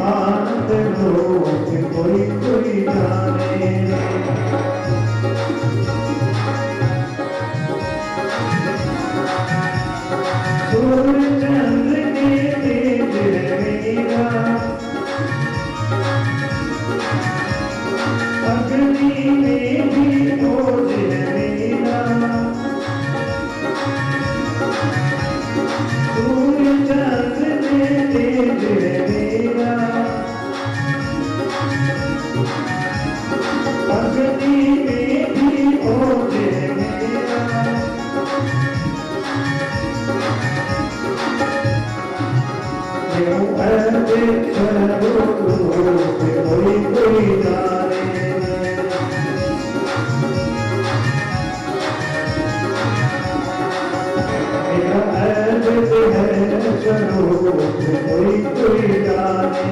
आनंद रोज कोई कोई जाने। सूर्य चंद्र के तेज मेरा, अग्नि में भी खोज मेरा। सूर्य चंद्र के तेज मेरा, अग्नि में भी खोज मेरा। क्यों ऐसे कोई कोई जाने। मेरा ऐसे है स्वरूप कोई कोई जाने।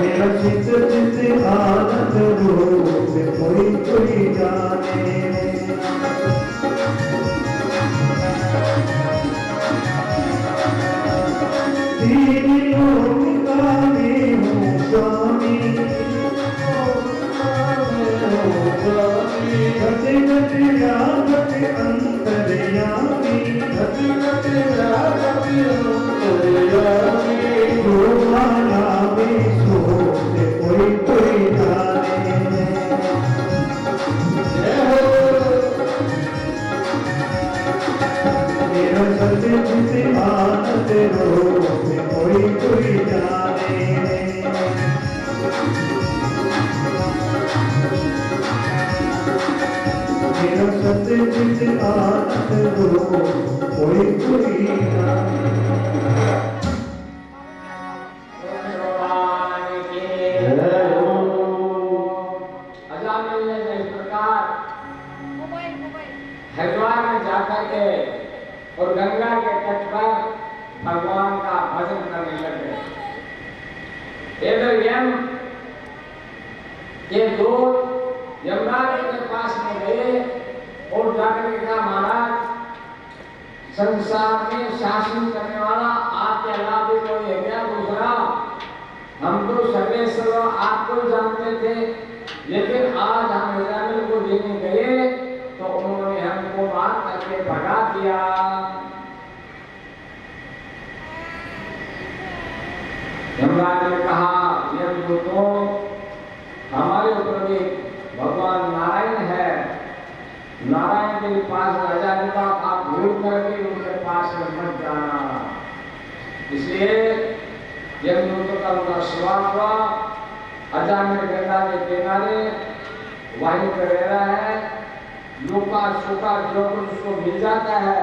मेरा चित चित आनंद रूप कोई कोई जाने। तीन लोक का मैं हूँ स्वामी, गति गति व्यापक अंतर्यामी, गति गति व्यापक अंतर्यामी। जो माया में सोच कोई कोई जाने। मेरा सत्य चित आनंद रूप कोई कोई जाने। मेरा सत्य चित आनंद रूप कोई कोई जाने। हरिद्वार में जाकर के और गंगा के तट पर भगवान का भजन करने लगे। इधर यम के दूत यमराज के पास में गए और जाकर के कहा, महाराज संसार में शासन करने वाला आपके अलावा कोई है क्या दूसरा? हम तो सर्वेश्वर आपको जानते थे, लेकिन आज हम इज़राइल को लेने गए तो उन्होंने हमको मार करके भगा दिया। यमराज ने कहा, यमदूतों, हमारे ऊपर भी भगवान नारायण है, नारायण के पास राजा ने कहा आप भूल करके उनके पास में मत जाना। इसलिए यमदूतों का उनका सवाल हुआ। अजामिल गंगा के किनारे वहीं पर रह रहा है, लुका सुका जो कुछ उसको मिल जाता है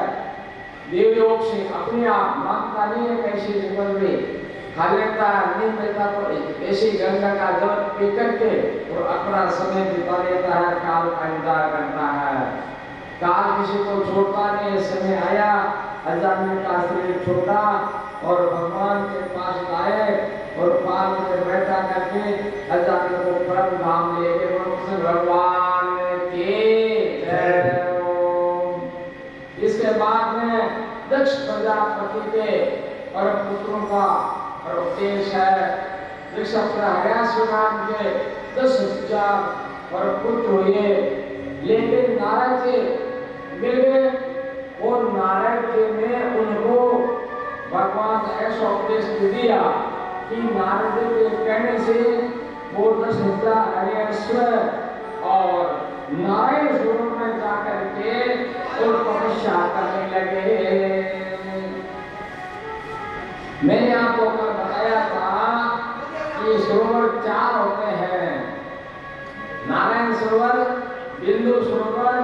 देवलोक से अपने आप मांगता नहीं है, कैसे जीवन में खा लेता नहीं मिलता तो ऐसी गंगा का जल पी करके और अपना समय बिता लेता है, काल का इंतजार करता है। काल किसी को छोड़ता नहीं। समय आया, अजामिल का शरीर छोड़ा और भगवान के पास लाए और पाल में बैठा करके अजामिल को परम धाम ले गए। भगवान के इसके बाद में दक्ष प्रजापति के और पुत्रों का उपदेश है। दक्ष नाम के 10,000 और पुत्र हुए, लेकिन नारद जी मिल गए और नारद जी ने उनको भगवान का ऐसा उपदेश दिया कि नारद जी के कहने से वो 10,000 हरिश्वर और नारायण स्वरूप में जाकर के और तपस्या करने लगे। मैंने आपको बताया था कि सरोवर 4 होते हैं, नारायण सरोवर, बिंदु सरोवर,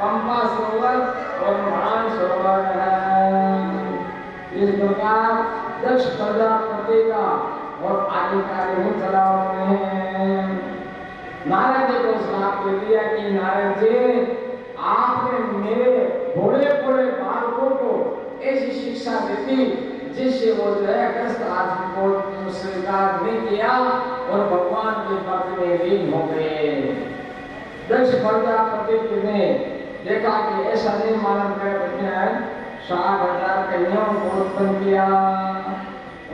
पंपा सरोवर और महान सरोवर है। इस प्रकार दक्ष प्रजापति का और आगे कार्य चला हैं। नारद जी को श्राप दे दिया कि नारद जी आपने मेरे भोले भोले बालकों को ऐसी शिक्षा दी थी जिससे वो जो है ग्रस्त आदमी को स्वीकार नहीं किया और भगवान के भक्त में लीन हो गए। दक्ष प्रजापति ने देखा कि ऐसा नहीं मालूम है 60,000 कन्याओं को उत्पन्न किया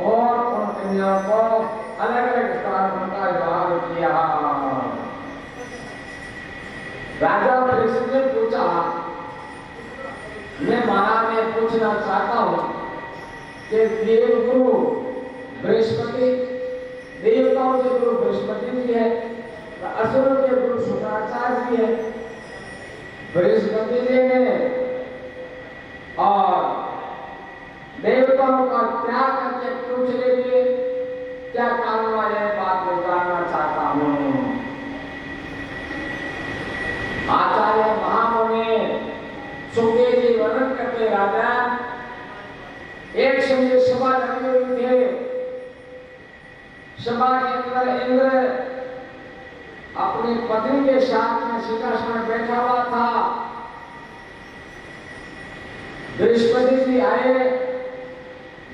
और उन कन्याओं को अलग अलग स्थानों का विवाह किया। राजा परीक्षित ने पूछा, मैं महाराज ने पूछना चाहता हूं कि देवगुरु बृहस्पति, देवताओं के गुरु बृहस्पति जी है, असुरों के गुरु शुक्राचार्य जी है। बृहस्पति जी ने और देवताओं का त्याग करके क्यों चले गए, क्या कारण है, बात मैं जानना चाहता हूं। आचार्य महामुनि सुखदेव जी वर्णन करते, राजा एक समय सभा लगी हुई थे, सभा के अंदर इंद्र अपनी पत्नी के साथ में सिंहासन में बैठा हुआ था। बृहस्पति जी आए,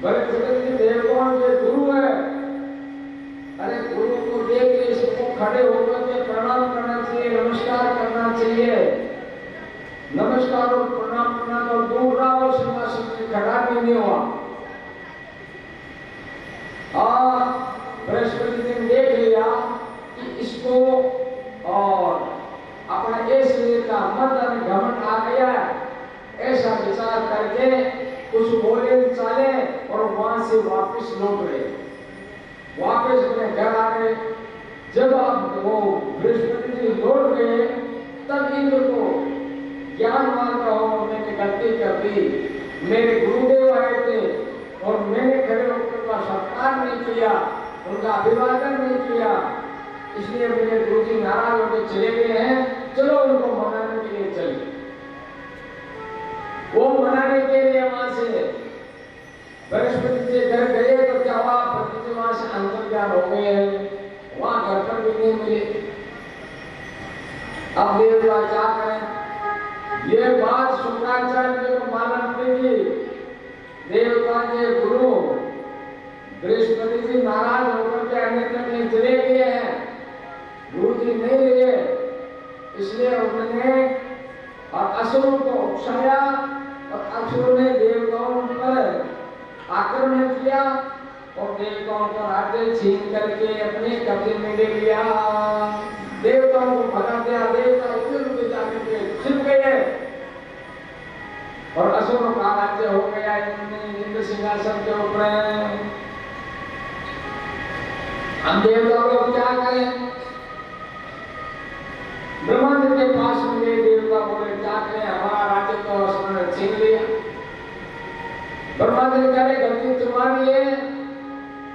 बृहस्पति जी देवताओं के गुरु है, अरे गुरु को देख के इसको खड़े होकर के प्रणाम करना चाहिए, नमस्कार करना चाहिए। नमस्कार और प्रणाम करना तो दूर रहा, और सिंहासन से खड़ा भी नहीं हुआ। और बृहस्पति जी ने देख लिया कि इसको और अपने इस शरीर का मदन घमंड आ गया है, ऐसा विचार करके कुछ बोले चाले और वहां से वापस लौट गए, वापस अपने घर आ गए। जब आप वो बृहस्पति जी लौट गए, तब इंद्र को ज्ञान मान रहा हो, मैंने गलती कर दी, मेरे गुरुदेव आए थे और मैंने खड़े होकर उनका सत्कार नहीं किया, उनका अभिवादन नहीं किया, इसलिए मेरे गुरु जी नाराज होकर चले गए हैं, चलो उनको मनाने के लिए चलिए। वो मनाने के लिए वहां से बृहस्पति जी घर गए तो क्या हुआ, पति जी वहां से अंतर्ध्यान हो गए, वहां घर पर भी नहीं मिले। अब देवता क्या करें, ये बात शुक्राचार्य को मालूम पड़ी, देवता के गुरु बृहस्पति जी नाराज होकर के अन्यत्र में चले गए हैं, गुरु जी नहीं रहे, इसलिए उन्होंने और असुरों को उकसाया और असुरों ने देवताओं पर आक्रमण किया और देवताओं का राज्य छीन करके अपने कब्जे में ले लिया। देवताओं को भगा दिया, देवता उधर उधर जाकर के छिप गए और असुरों का राज्य हो गया इंद्र सिंहासन के ऊपर। हम देवताओं को क्या करें, ब्रह्मांड के पास में गए, देवता बोले क्या करें, हमारा राज्य तो असुर ने छीन लिया। ब्रह्मा जी कह रहे गलती तुम्हारी है,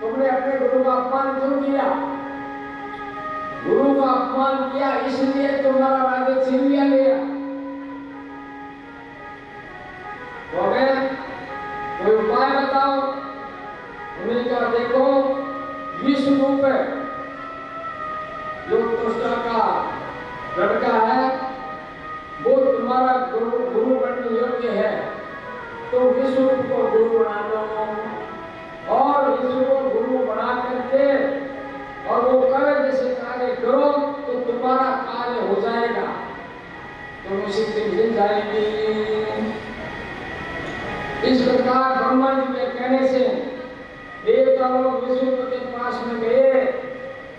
तुमने अपने गुरु का अपमान क्यों किया, गुरु का अपमान किया इसलिए तुम्हारा राज्य छीन लिया गया। तो कोई उपाय बताओ। उन्हें कहा देखो विश्व रूप है, जो तुष्टा का लड़का है वो तुम्हारा गुरु बनने योग्य है, तो विश्व को गुरु बना लो और विश्व को गुरु बना करके और वो करे जैसे कार्य करो तो तुम्हारा कार्य हो जाएगा, तुम उसी दिन मिल जाएगी। इस प्रकार ब्रह्मा जी के कहने से देवता लोग विष्णु के पास में गए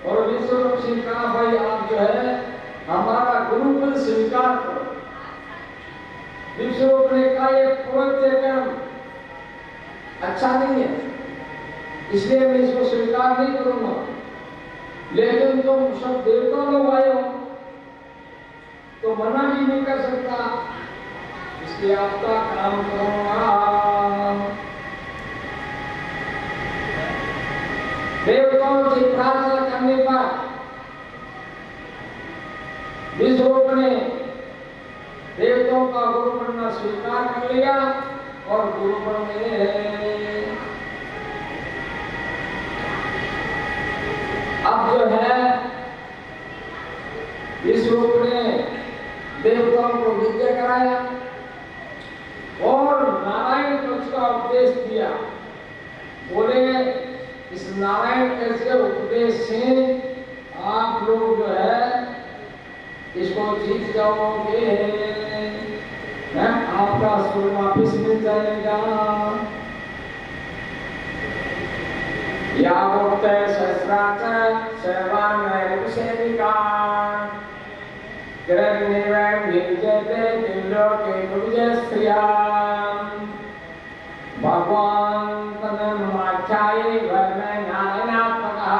और विष्णु से कहा भाई आप जो है हमारा गुरुकुल स्वीकार करो। विष्णु ने कहा ये पवित्र कर्म अच्छा नहीं है, इसलिए मैं इसको स्वीकार नहीं करूंगा, लेकिन तुम सब देवता लोग आए हो तो मना भी नहीं कर सकता, इसलिए आपका काम करूंगा। देवताओं की प्रार्थना करने पर विष्णु ने देवताओं का गुरु बनना स्वीकार कर लिया और गुरु बन गए। अब जो है विष्णु ने देवताओं को विद्या कराया और नारायण पक्ष का उपदेश दिया। बोले इस नारायण पक्ष के उपदेश से आप लोग जो है इसको जीत जाओगे, आपका स्वर्ग वापिस मिल जाएगा। या मुक्त सहस्राच सर्वान सेविका किरणिवं विजयते त्रिलोके विजय श्रियाम भगवान तन्माख्याये वर्म नारायणात्मकः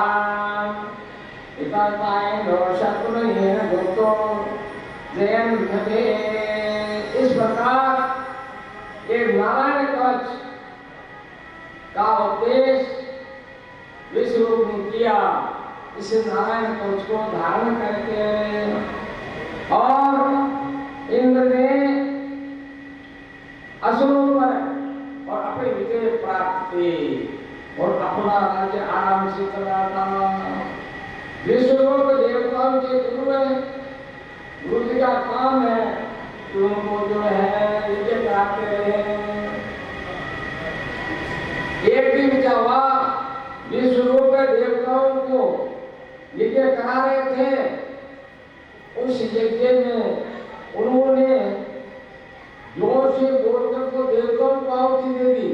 इताय दोषकुलयेन भूतो जयन् भजे। इस प्रकार ये नारायण कवच का उपदेश विश्वरूप ने किया। इस नारायण कवच को धारण करके और इंद्र ने असुरों पर और अपनी विजय प्राप्त की और अपना राज्य आराम से चला था। विश्वरूप देवताओं के गुरु है, गुरु जी का काम है कि उनको जो है यज्ञ कराते रहे। एक दिन क्या हुआ, विश्वरूप देवताओं को यज्ञ करा रहे थे। उस यज्ञ में उन्होंने जोर से बोलकर को देवताओं को आहुति दे दी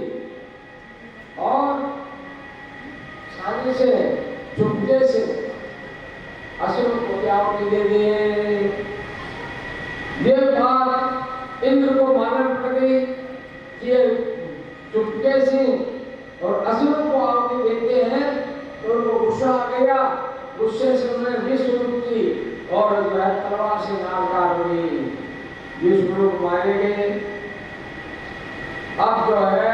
और सामने से चुपके से असुरों को आहुति दे दिए। ये बात इंद्र को मालूम पड़ गई कि ये चुपके से और असुरों को आहुति देते हैं, तो उनको गुस्सा आ गया। गुस्से से उन्होंने विश्वरूप की और जो है तलवार से नाल काट हुई, विश्वरूप मारे गए। अब जो है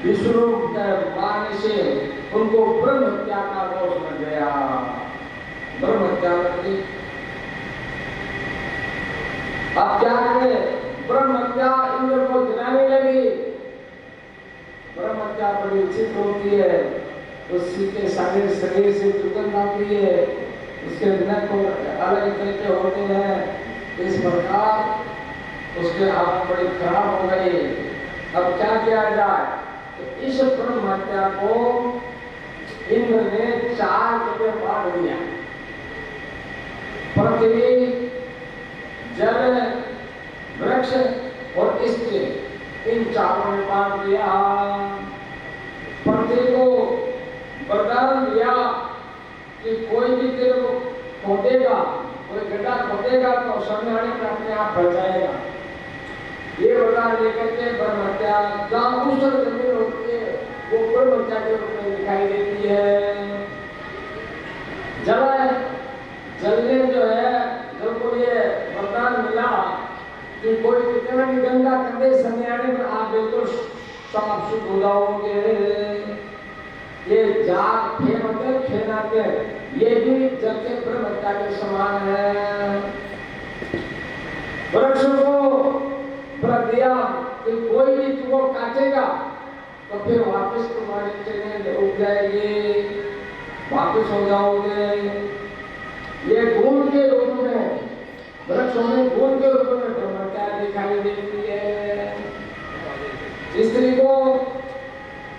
विश्वरूप मारने से उनको ब्रह्म हत्या का दोष लग गया, ब्रह्म हत्या लग गई। अब क्या करें, ब्रह्म हत्या इंद्र को दिलाने लगी। ब्रह्म हत्या बड़ी उचित होती है, उसी के सारे शरीर से दुर्गंध आती है, उसके नख को अलग तरीके होते हैं। इस प्रकार उसके हाथ बड़ी खराब हो गई। अब क्या किया जाए, तो इस ब्रह्म हत्या को इंद्र ने 4 जगह बांट दिया। पृथ्वी, जल, वृक्ष और स्त्री, इन चारों में बांट दिया। पृथ्वी को वरदान दिया कि कोई भी तेरे को खोदेगा, कोई गड्ढा खोदेगा तो सामने आने पर अपने आप भर जाएगा। ये वरदान लेकर के ब्रह्म हत्या जहाँ दूसरी जमीन होती है वो ब्रह्म हत्या के रूप में दिखाई देती है। जलने जो है, जल को ये वरदान मिला कि कोई कितना भी गंगा कर दे, सामने आने पर आप बिल्कुल साफ शुद्ध हो जाओगे। ये जाग फेनाते ये भी जल के ब्रह्म हत्या के समान है। वृक्ष को दिया कि कोई भी तुमको काटेगा तो फिर वापस तुम्हारी चीजें उग जाएगी, वापस हो जाओगे। ये गुण के रूप में, वृक्षों में गुण के रूप में ब्रह्म हत्या दिखाई देती है। स्त्री को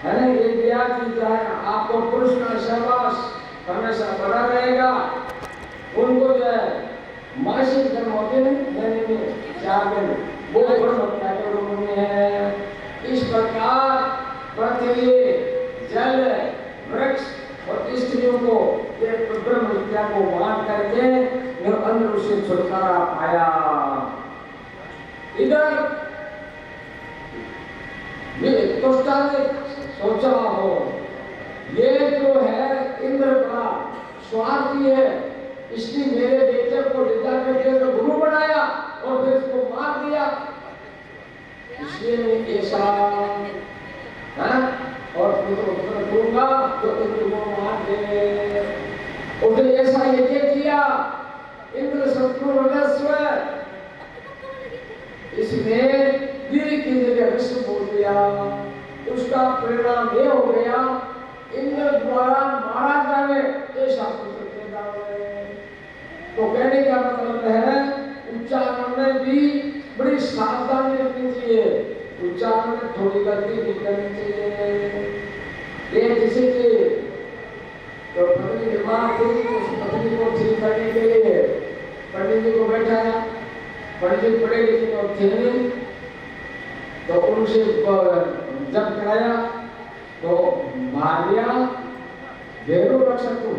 है ना ये दिया कि जो है आपको पुरुष का सहवास हमेशा बना रहेगा। उनको जो है मासिक जन्म होते हैं महीने में 4 दिन, वो ब्रह्म हत्या के रूप में है। इस प्रकार पृथ्वी, जल, वृक्ष और स्त्रियों को ये ब्रह्म हत्या को बांट करके अंदर से छुटकारा पाया। इधर तुष्टा ने सोचा हो ये जो है इंद्र का स्वार्थी है, इसने मेरे बेटे को निंदा करके तो गुरु बनाया और फिर इसको मार दिया, इसलिए ऐसा और दूंगा तो इंद्र को मार दे। उसने ऐसा यज्ञ किया, इंद्र शत्रुघ्न इसने वीर की जगह विष्णु बोल दिया। उसका परिणाम ये हो गया, इंद्र द्वारा मारा जावे ऐसा तो कहने का मतलब है उच्चारण में भी बड़ी सावधानी रखनी चाहिए, उच्चारण में थोड़ी गलती नहीं करनी चाहिए। ये किसी की तो पत्नी बीमार थी, उस पत्नी को ठीक करने के लिए पंडित जी को बैठाया पंडित पढ़े लिखे तो थे नहीं, तो उनसे जब कराया तो भार्या भैरव रक्षक को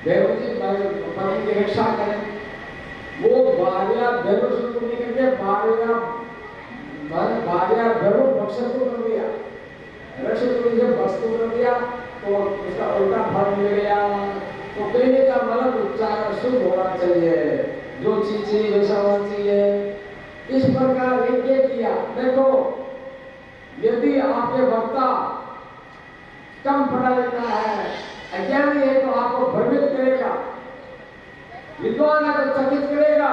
भैरव जी पति की रक्षा करें, वो भार्या भैरव से को नहीं करके भार्या भैरव रक्षक को कर दिया, रक्षक को जब वस्तु कर दिया तो उसका उल्टा फल मिल गया। तो कहने का मतलब उच्चारण शुद्ध होना चाहिए, जो चीजें वैसा होना चाहिए। इस प्रकार यज्ञ किया। देखो यदि आपके वक्ता कम पढ़ा लिखा है, अज्ञानी है, तो आपको भ्रमित करेगा, विद्वान है तो चकित करेगा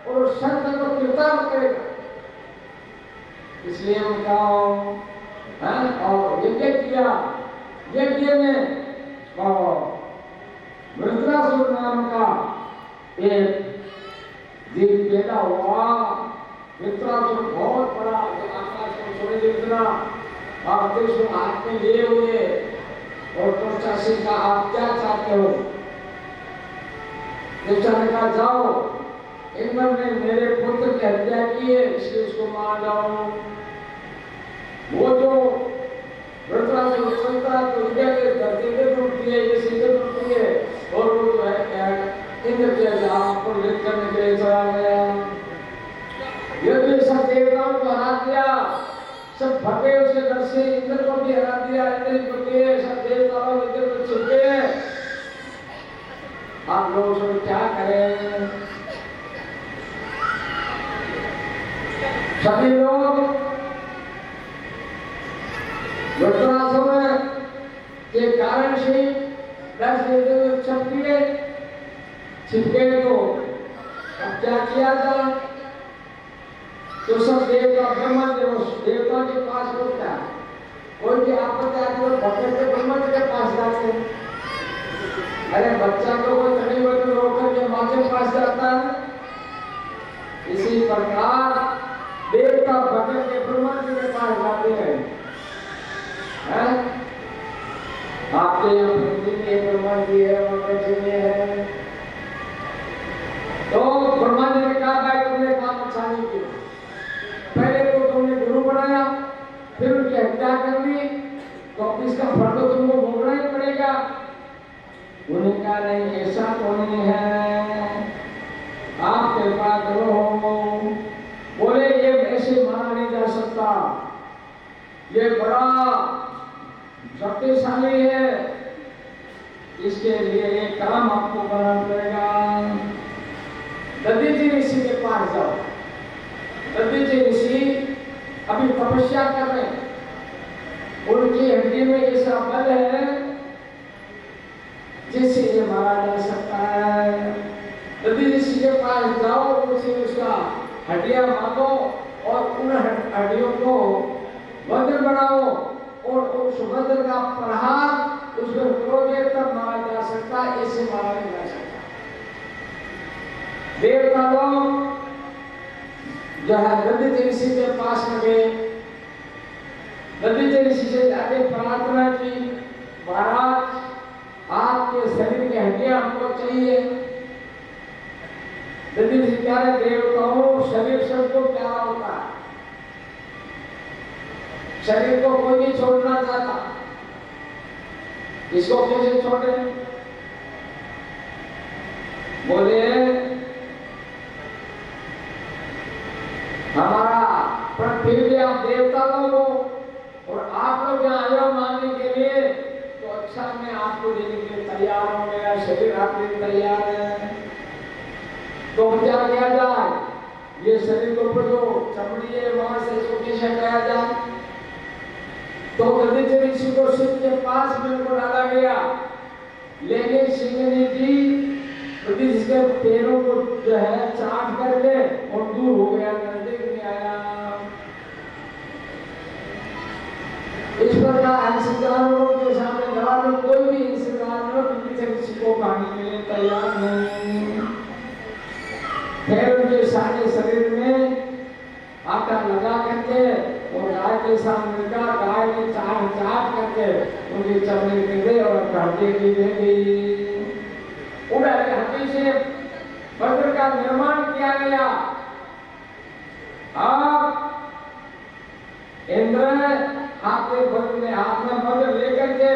और संत है तो कीर्तन करेगा। इसलिए उनका और यज्ञ किया। यज्ञ में वृत्रासुर नाम का एक जीव पैदा हुआ। वृत्रासुर बहुत बड़ा, आकाश को छोड़े जितना और त्रिशूल हाथ में लिए हुए, और तो चाची का आप क्या चाहते हो? देवता ने कहा जाओ, इंद्र ने मेरे पुत्र की हत्या की है, इसलिए उसको मार डालो। वो जो वृत्रासुर चलता तो इंद्र के धरती पे टूटती है, ये सीधे टूटती है, और वो जो है इंद्र के जहां को युद्ध करने के लिए चला गया। यदि सब देवताओं को हरा दिया, सब भगे उसके घर से, इंद्र को भी हरा दिया, इंद्र को दिए, सब देवताओं इंद्र को छिपे। आप लोग उसको क्या करें? सभी लोग वृत्रासुर के कारण से डर से छिप गए। तो अब क्या किया जाए? तो सब देवता ब्रह्मा देवता के पास होता है, कोई भी आपत्ति आती है भक्ति से ब्रह्मा जी के पास जाते हैं। अरे बच्चा को कोई खड़ी हुई तो रोकर के माँ के पास जाता है। इसी प्रकार देवता भक्ति के ब्रह्मा जी के पास जाते हैं। आपके यहाँ पृथ्वी में ब्रह्मा जी है, पृथ्वी है, तो ब्रह्मा जी ने कहा भाई तुमने काम अच्छा नहीं किया, पहले तो तुमने गुरु बनाया, फिर उनकी हत्या कर दी, तो इसका फल तो तुमको भोगना ही पड़ेगा। उन्होंने कहा नहीं, ऐसा तो नहीं है, आप कृपा करो। बोले ये ऐसे माना नहीं जा सकता, ये बड़ा शक्तिशाली है, इसके लिए एक काम आपको करना पड़ेगा। दधीचि ऋषि के पास जाओ। दधीचि ऋषि अभी तपस्या कर रहे हैं, उनकी हड्डी में ऐसा बल है जिससे ये मारा जा सकता है। दधीचि ऋषि के पास जाओ, उनसे उसका हड्डियां मांगो और उन हड्डियों को वज्र बनाओ और उस वज्र का प्रहार उस पर करोगे तब मारा जा सकता है, ऐसे मारा नहीं जा सकता। देवता लोग जो है दधीचि ऋषि के पास में गए। दधीचि ऋषि से जाके प्रार्थना की, महाराज आपके शरीर की हड्डियां हमको चाहिए। दधीचि ऋषि कह रहे देवताओं शरीर सबको प्यारा होता है, शरीर को कोई नहीं छोड़ना चाहता, इसको कैसे छोड़े? बोले हमारा, पर फिर भी आप देवता लोग हो और आप लोग यहाँ आए हो मानने के लिए, तो अच्छा मैं आपको देने के लिए तैयार हूँ, मेरा शरीर आपके लिए तैयार है। तो क्या किया जाए? ये शरीर के ऊपर जो चमड़ी है वहां से इसको कैसे किया जाए? तो दधीचि ऋषि को सिंह के पास में उनको डाला गया, लेकिन सिंह ने भी दधीचि के पैरों को जो है चाट कर दे और दूर हो गया, नजदीक नहीं आया। इस प्रकार अंशकारों के सामने जवाब में कोई भी इंसान दधीचि ऋषि को पाने के लिए तैयार नहीं। फिर उनके सारे शरीर में आटा लगा करके और गाय के सामने का गाय ने चाट करके उनकी चमड़ी निकले और हड्डी की दे गई। उड़ा हड्डी से वज्र का निर्माण किया गया। अब इंद्र हाथ में वज्र लेकर के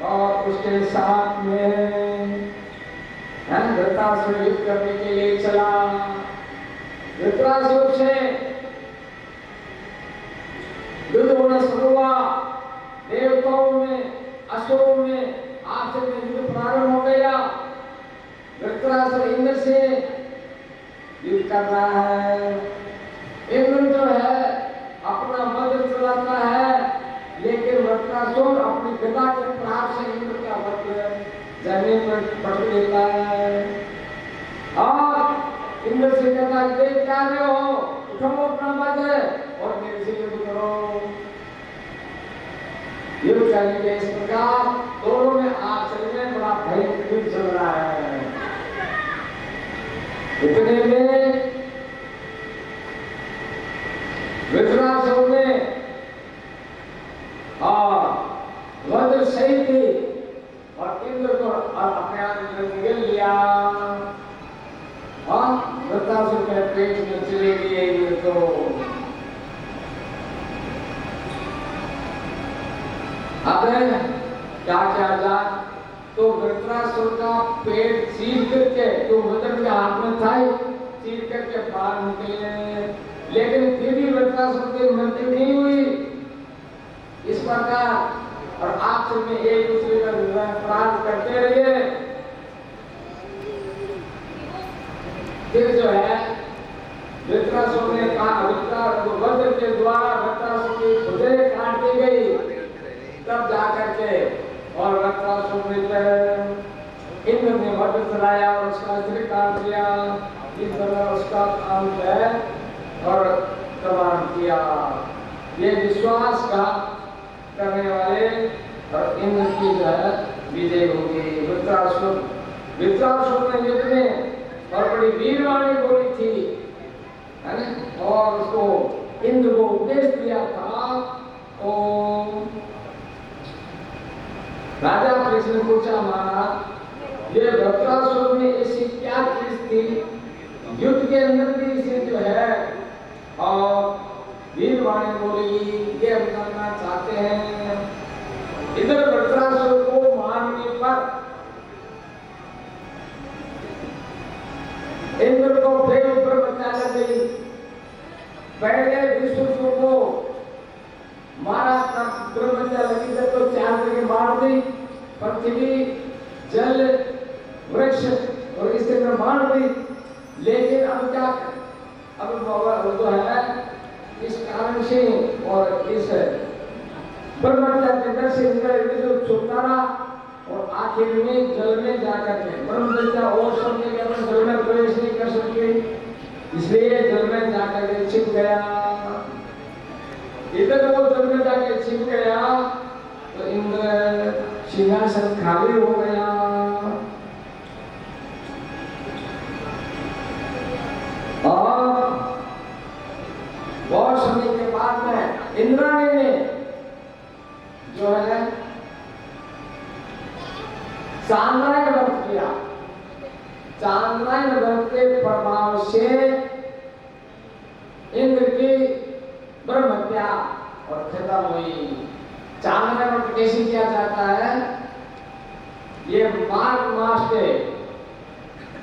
और उसके साथ में वृत्रासुर युद्ध करने के लिए चला। वृत्रासुर से युद्ध होना शुरू हुआ। देवताओं में, असुरों में आपस में युद्ध प्रारंभ हो गया। वृत्रासुर इंद्र से युद्ध कर रहा है। इंद्र जो है अपना वज्र चलाता है, लेकिन वृत्रासुर अपनी गदा के प्रहार से इंद्र का वज्र जमीन पर पड़ लेता है। और इंद्र से कहता है, देख क्या रहे हो, उठाओ अपना वज्र और मेरे से युद्ध करो। युद्ध करेंगे। इस प्रकार दोनों में आपस में बड़ा भयंकर युद्ध चल रहा है। इतने में वृत्रासुर ने वज्र सही थी और इंद्र को अपने आप में गिर लिया और वृत्रासुर के पेट में चले गए इंद्र को। अब क्या किया जाए, तो वृत्रासुर का पेट चीर करके, तो वज्र के हाथ में था, चीर करके बाहर निकले, लेकिन फिर भी वृत्रासुर की मृत्यु नहीं हुई। इस प्रकार और आपस में एक दूसरे का प्रार्थ करते रहे। फिर जो है वृत्रासुर ने कहा, वज्र के द्वारा वृत्रासुर की भुजाएं काट दी गई। तब जाकर के और वृत्रासुर ने इंद्र ने वज्र चलाया और उसका सिर काट दिया। इस तरह उसका काम है और प्रमाण किया। ये विश्वासघात करने वाले और इंद्र की जो है विजय होगी। वृत्रासुर ने युद्ध में और बड़ी वीरवाणी बोली थी, है ना, और उसको इंद्र को उपदेश दिया था। तो राजा कृष्ण ने पूछा, महाराज ये वृत्रासुर में ऐसी क्या चीज थी, युद्ध के अंदर भी इसे जो है और वीरवाणी बोली, ये हम जानना चाहते हैं। इधर वृत्रासुर को मारने पर इंद्र को फिर ऊपर बचा गई। पहले विष्णु को मारा, ब्रह्मचा लगी जब तो 4 जगह मार दी, पृथ्वी, जल, वृक्ष और इसके अंदर मार दी। लेकिन अब क्या, अब जो है इस कारण से और इस ब्रह्मचा के अंदर से इंद्र छूटता रहा और आखिर में जल में जाकर के ब्रह्मचा और सब जल में प्रवेश नहीं कर सकते, इसलिए जल में जाकर के छिप गया। इधर वो जल में जाके छिप गया तो इंद्र सिंहासन खाली हो गया। और बहुत समय के बाद में इंद्राणी ने जो है चांद्रायण व्रत किया। चांद्रायण व्रत के प्रभाव से इंद्र की ब्रह्म हत्या और खत्म हुई। चांद्रायण व्रत कैसे किया जाता है, ये मार्ग मास के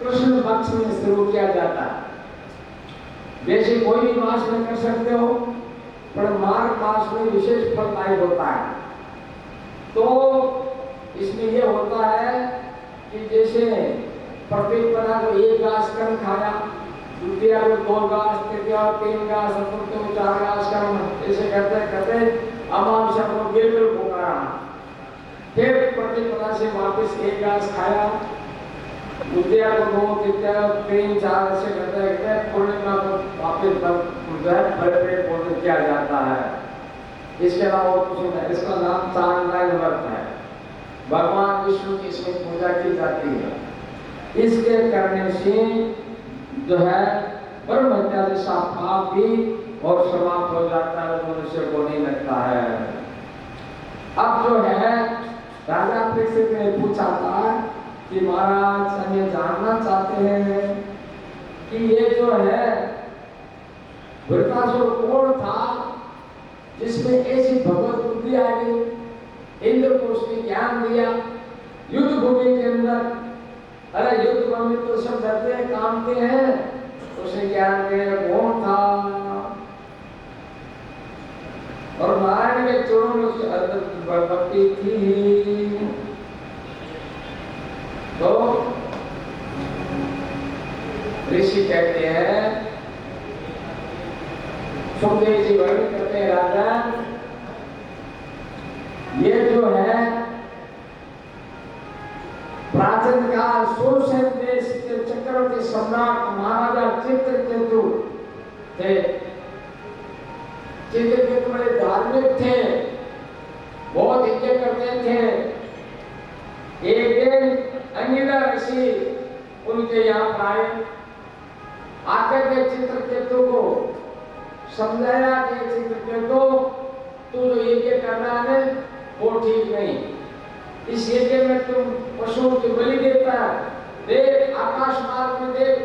कृष्ण पक्ष में शुरू किया जाता है। वैसे कोई भी मास में कर सकते हो, पर मार्ग मास में विशेष फलदायी होता है। तो इसमें ये होता है कि जैसे प्रत्येक पना को 1 घास कम खाया, द्वितीय को 2 घास, तृतीय 3 घास, चतुर्थ को 4 घास कम, ऐसे करते करते अमावस्या को बिल्कुल भूखा। फिर प्रत्येक पना से वापस 1 घास खाया, द्वितीय को 2, तृतीय 3, 4 ऐसे करते करते पूर्णिमा को वापस भोजन किया जाता है। इसके अलावा कुछ नहीं। इसका नाम चांद्रायण व्रत है। भगवान विष्णु की इसमें पूजा की जाती है। इसके करने से जो है ब्रह्म हत्या जैसा पाप भी और समाप्त हो जाता है, मनुष्य को नहीं लगता है। अब जो है राजा परीक्षित ने पूछा था कि महाराज हमें जानना चाहते हैं कि ये जो है वृत्तासुर कौन था जिसमें ऐसी भगवत बुद्धि आ गई, इंद्र को उसने ज्ञान दिया युद्ध भूमि के अंदर। अरे युद्ध भूमि तो सब डरते हैं कामते हैं, उसे ज्ञान दिया कौन था। और नारायण के चरणों में उसकी भक्ति थी। तो ऋषि कहते हैं, सुखदेव जी वर्णन करते हैं, राजा ये जो है प्राचीन काल सोशल देश के चक्रवर्ती सम्राट महाराजा चित्रकेतु थे। चित्रकेतु बड़े धार्मिक थे, बहुत यज्ञ करते थे। एक दिन अंगिरा ऋषि उनके यहाँ पर आए, आकर के चित्रकेतु को समझाया कि चित्रकेतु तू जो यज्ञ कर रहा है वो ठीक नहीं, इस यज्ञ में तुम पशुओं की बलि देता है। देख आकाश मार्ग में देख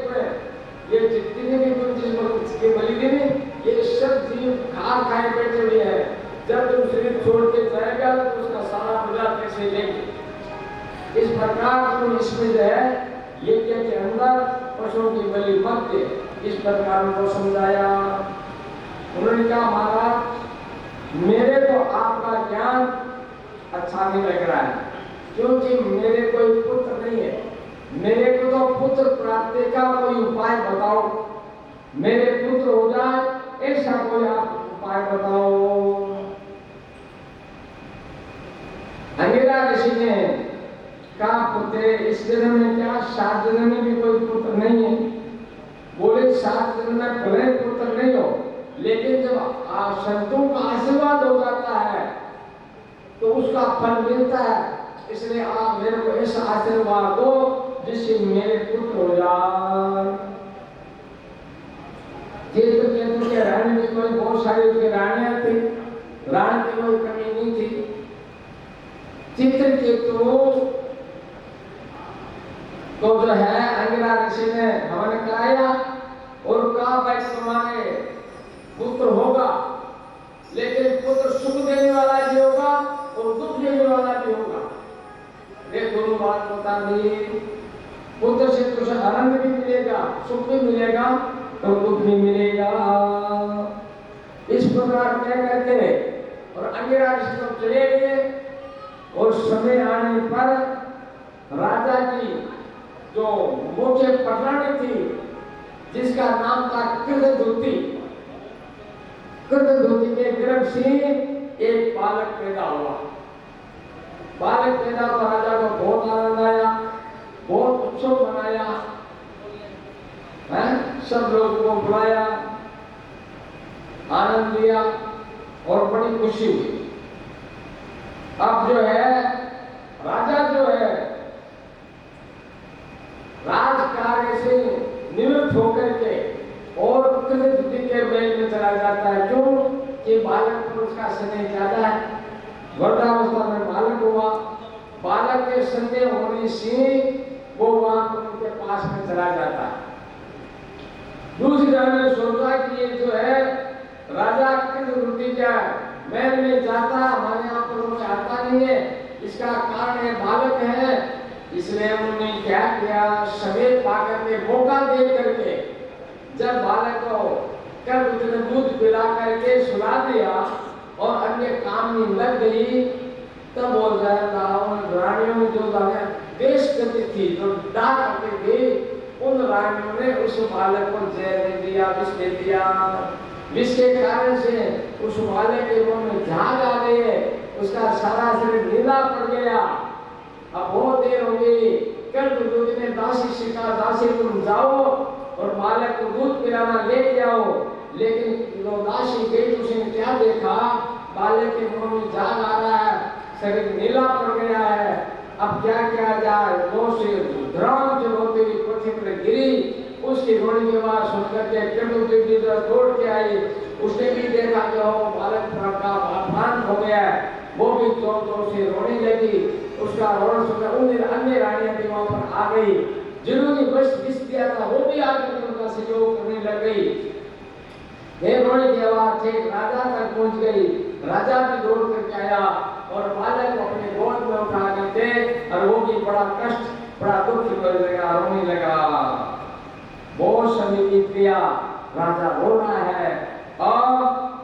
ये जितने भी तुम जिसकी बलि देने, ये सब जीव खार खाए बैठे हुए हैं। जब तुम शरीर छोड़ के जाएगा तो उसका सारा बदला कैसे लेंगे। इस प्रकार तुम इसमें जो है यज्ञ के अंदर पशुओं की बलि मत दे, इस प्रकार उनको समझाया। उन्होंने कहा महाराज मेरे को आपका ज्ञान अच्छा नहीं लग रहा है, क्योंकि मेरे कोई पुत्र नहीं है। मेरे को तो पुत्र प्राप्ति का कोई उपाय बताओ, मेरे पुत्र हो जाए ऐसा कोई आप उपाय बताओ। अंगिरा ऋषि ने कहा पुत्र इस जन्म में क्या 7 जन्म में भी कोई पुत्र नहीं है। बोले 7 जन्म में भले पुत्र नहीं हो, लेकिन जब संतों का आशीर्वाद हो जाता है तो उसका फल मिलता है। इसलिए आप मेरे को ऐसा आशीर्वाद दो जिससे मेरे पुत्र हो जाए। चित्रकेतु के रानी में कोई बहुत सारी उसकी रानियां थी, रानी की कोई कमी नहीं थी। चित्रकेतु तो जो है अंगिरा ऋषि ने हवन कराया और कहा भाई तुम्हारे पुत्र होगा, लेकिन पुत्र सुख देने वाला भी होगा और दुख देने वाला भी होगा। ये दोनों बात बता दी। पुत्र से तुझे आनंद भी मिलेगा, सुख भी मिलेगा और दुख भी मिलेगा। इस प्रकार कह करके और अंगिरा ऋषि तो चले गए। और समय आने पर राजा की जो मुख्य पटरानी थी जिसका नाम था कृतधूति, कृतधूति के गर्भ से एक बालक पैदा हुआ। बालक पैदा तो राजा को बहुत आनंद आया, बहुत उत्सव मनाया, सब लोगों को बुलाया, आनंद लिया और बड़ी खुशी हुई। अब जो है राजा जो है राजकार्य से निवृत्त होकर के और कृतधूति के महल में चला जाता है। क्यों कि बालक पर उसका स्नेह ज्यादा है। वृद्धावस्था में बालक हुआ, बालक के संदेह होने से वो वहां पर उनके पास में चला जाता है। दूसरी तरफ ने सोचा कि ये जो है राजा कृतधूति का महल में जाता, हमारे यहाँ पर वो चाहता नहीं है, इसका कारण ये बालक है। इसलिए उन्होंने क्या किया, समय पाकर के मौका दे करके जब बालक को कर दूध पिला करके सुला दिया और अन्य काम में लग गई, तब वो रानियों में जो देश गति थी, जो डाक करती थी, उन रानियों ने उस बालक को जहर दे दिया, विष दे दिया। विष के कारण से उस बालक के मुंह में झाग आ गई है, उसका सारा शरीर नीला पड़ गया। अब बहुत देर हो गई, कृतधूति ने दासी से कहा दासी तुम जाओ और बालक को दूध पिलाना ले आओ। लेकिन जो दासी गई उसने क्या देखा, बालक के मुंह में झाग आ रहा है, शरीर नीला पड़ गया है। अब क्या किया जाए, दो से द्रव जब होती हुई पृथ्वी पर गिरी, उसकी रोने की आवाज सुनकर के कृतधूति दौड़ के आई। उसने भी देखा कि बालक का अपमान हो गया है, वो भी जोर जोर से रोने लगी। उसका रोना सुनकर अन्य रानियां भी वहां पर पर आ गई। जिन्होंने विष दिया था वो भी आकर के उनका सहयोग करने लग गई। देवरों की आवाज थे राजा तक पहुंच गई। राजा भी दौड़ करके आया और बालक को अपने गोद में उठा करके, और वो भी बड़ा कष्ट, बड़ा दुख करने लगा, रोने लगा। बहुत समय बीत गया, राजा रो रहा है और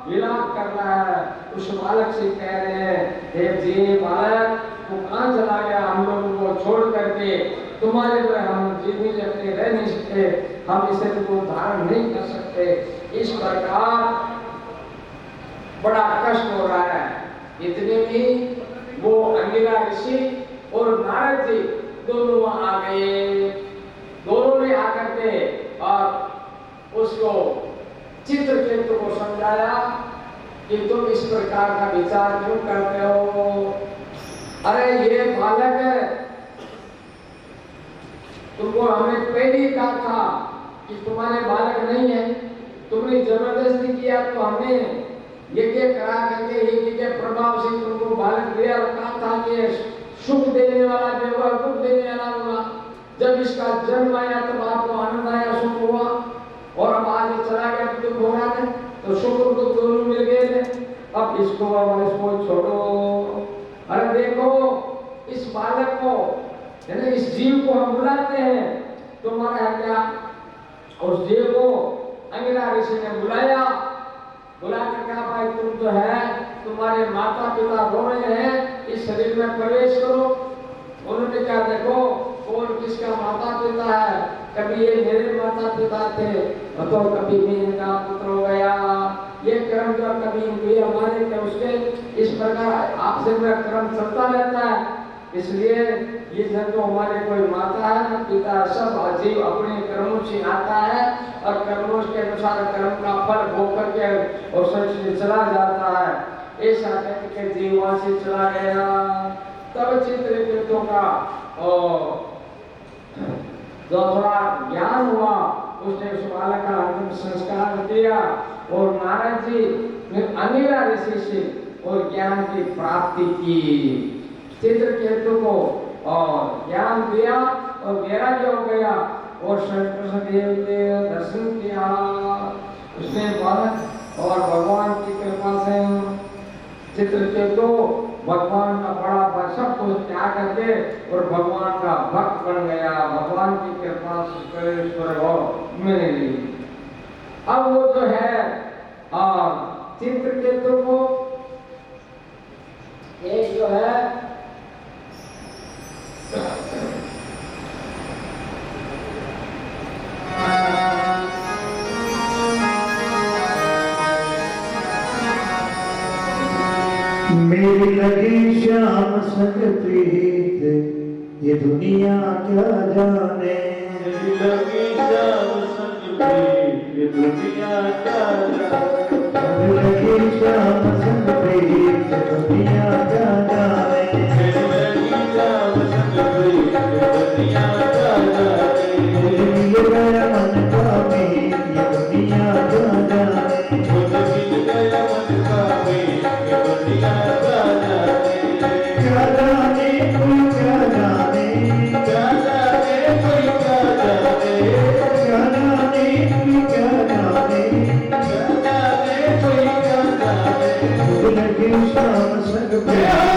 विलाप कर रहा है। उस बालक से कह रहे हैं, देव जी बालक तू कहाँ चला गया, हम लोगों को छोड़ करके, तुम्हारे लिए हम जीवन अपने रह नहीं सकते, हम इसे तो धारण नहीं कर सकते। इस प्रकार बड़ा कष्ट हो रहा है। इतने में वो अंगिरा ऋषि और नारद जी दोनों वहां आ गए। दोनों ने आकर के और उसको चित्रकेतु को समझाया कि तुम इस प्रकार का विचार क्यों करते हो। अरे ये बालक है, तुमको हमने पहले ही कहा था कि तुम्हारे बालक नहीं है, तुमने जबरदस्ती किया तो हमने ये करा करके ये प्रभाव से तुमको बालक दिया और कहा था कि सुख देने वाला जो हुआ दुख देने वाला हुआ। जब इसका जन्म आया तब आपको आनंद आया, सुख हुआ, और अब आज चला गया तो दुख हो रहा है, तो सुख और दुख दोनों मिल गए थे। अब इसको छोड़ो। अरे देखो इस बालक को, यानी इस जीव को हम बुलाते हैं, तुम्हारा है क्या। उस जीव को अंगिरा ऋषि ने बुलाया, बुला कर कहा भाई तुम जो है तुम्हारे माता पिता रो रहे हैं, इस शरीर में प्रवेश करो। उन्होंने कहा देखो कौन किसका माता पिता है, कभी ये मेरे माता पिता थे तो कभी मैं इनका पुत्र हो गया, ये कर्म जो कभी इनके हमारे थे उसके, इस प्रकार आपसे मेरा कर्म चलता रहता है। इसलिए ये जब तो हमारे कोई माता है न पिता, सब अजीब अपने कर्मों से आता है और कर्मों के अनुसार कर्म का फल भोग करके और से चला जाता है। ऐसा करके जीव वहां से चला गया। तब चित्रकेतु का जो थोड़ा ज्ञान हुआ, उसने उस बालक का अंतिम संस्कार दिया और नारद जी ने अंगिरा ऋषि से और ज्ञान की प्राप्ति की। चित्रकेतु को और ज्ञान दिया और वैराग्य हो गया और श्री कृष्ण देव के दर्शन किया। उसने बालक और भगवान की कृपा से चित्रकेतु भगवान का बड़ा सब कुछ त्याग करके और भगवान का भक्त बन गया। भगवान की कृपा से मिल गई। अब वो जो है चित्रकेतु को एक जो है मेरी लगी श्याम संग प्रीत, ये दुनिया क्या जाने। मेरी लगी श्याम संग प्रीत, ये दुनिया क्या जाने। मेरी लगी श्याम संग प्रीत, ये दुनिया क्या जाने। मेरी लगी श्याम संग प्रीत, ये दुनिया क्या जाने। मुझे मिल गया मन का मीत, ये दुनिया क्या जाने। मुझे मिल गया मन का मीत, ये दुनिया क्या जाने। क्या जाने कोई क्या जाने, क्या जाने कोई क्या जाने। क्या जाने कोई क्या जाने, क्या जाने कोई क्या जाने। मुझे लगी श्याम संग प्रीत।